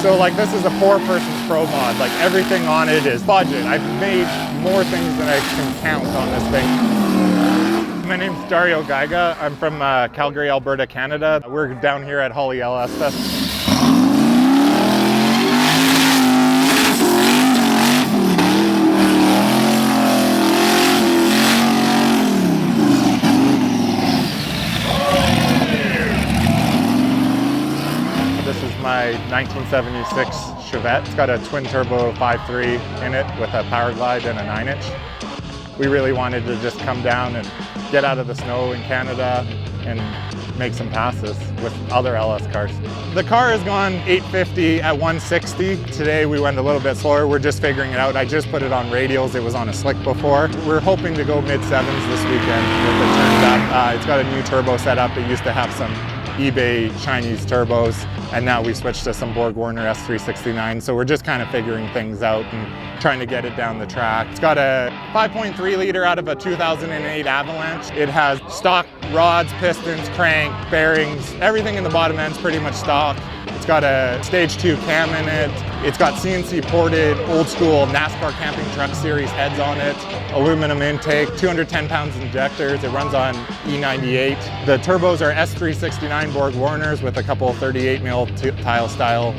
So like this is a poor person's PoMod. Like everything on it is budget. I've made more things than I can count on this thing. My name's Dario Gaiga. I'm from Calgary, Alberta, Canada. We're down here at Holley LS Fest. This is my 1976 Chevette. It's got a twin turbo 5.3 in it with a power glide and a 9-inch. We really wanted to just come down and get out of the snow in Canada and make some passes with other LS cars. The car has gone 850 at 160. Today we went a little bit slower. We're just figuring it out. I just put it on radials. It was on a slick before. We're hoping to go mid-sevens this weekend with it turned up. It's got a new turbo setup. It used to have some eBay Chinese turbos, and now we switched to some Borg-Warner S369. So we're just kind of figuring things out and trying to get it down the track. It's got a 5.3 liter out of a 2008 Avalanche. It has stock rods, pistons, crank, bearings, everything in the bottom end's pretty much stock. It's got a stage 2 cam in it. It's got CNC ported old school NASCAR camping truck series heads on it, aluminum intake, 210 pounds injectors. It runs on E98. The turbos are S369 Borg-Warners with a couple 38 mil tile style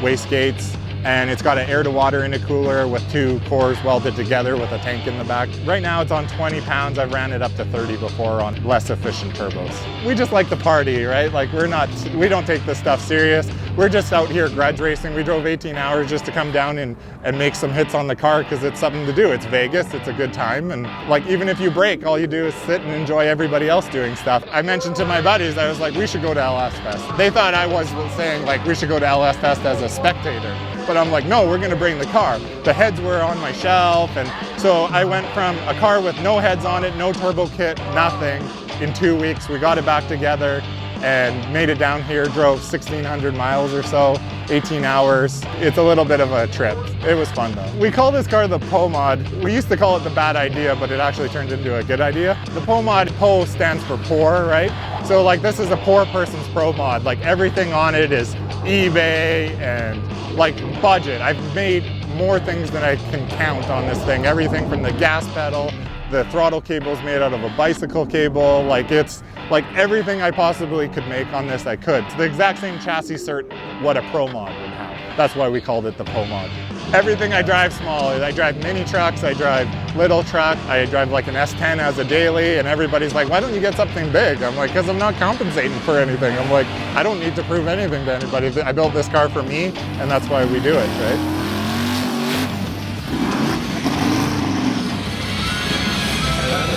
wastegates. And it's got an air-to-water intercooler with 2 cores welded together with a tank in the back. Right now it's on 20 pounds. I've ran it up to 30 before on less efficient turbos. We just like to party, right? Like we don't take this stuff serious. We're just out here grudge racing. We drove 18 hours just to come down and make some hits on the car because it's something to do. It's Vegas, it's a good time. And like even if you break, all you do is sit and enjoy everybody else doing stuff. I mentioned to my buddies, I was like, we should go to LS Fest. They thought I was saying like we should go to LS Fest as a spectator. But I'm like, no, we're gonna bring the car. The heads were on my shelf, and so I went from a car with no heads on it, no turbo kit, nothing. In 2 weeks, we got it back together and made it down here, drove 1,600 miles or so, 18 hours. It's a little bit of a trip. It was fun though. We call this car the PoMod. We used to call it the bad idea, but it actually turned into a good idea. The PoMod, Po stands for poor, right? So like this is a poor person's PoMod. Like everything on it is eBay and like budget. I've made more things than I can count on this thing. Everything from the gas pedal, the throttle cable's made out of a bicycle cable. Like it's like everything I possibly could make on this, I could. It's the exact same chassis cert what a PoMod would have. That's why we called it the PoMod. Everything I drive small. I drive mini trucks, I drive little truck, I drive like an S10 as a daily, and everybody's like, why don't you get something big? I'm like, because I'm not compensating for anything. I'm like, I don't need to prove anything to anybody. I built this car for me, and that's why we do it, right?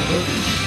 Thank you.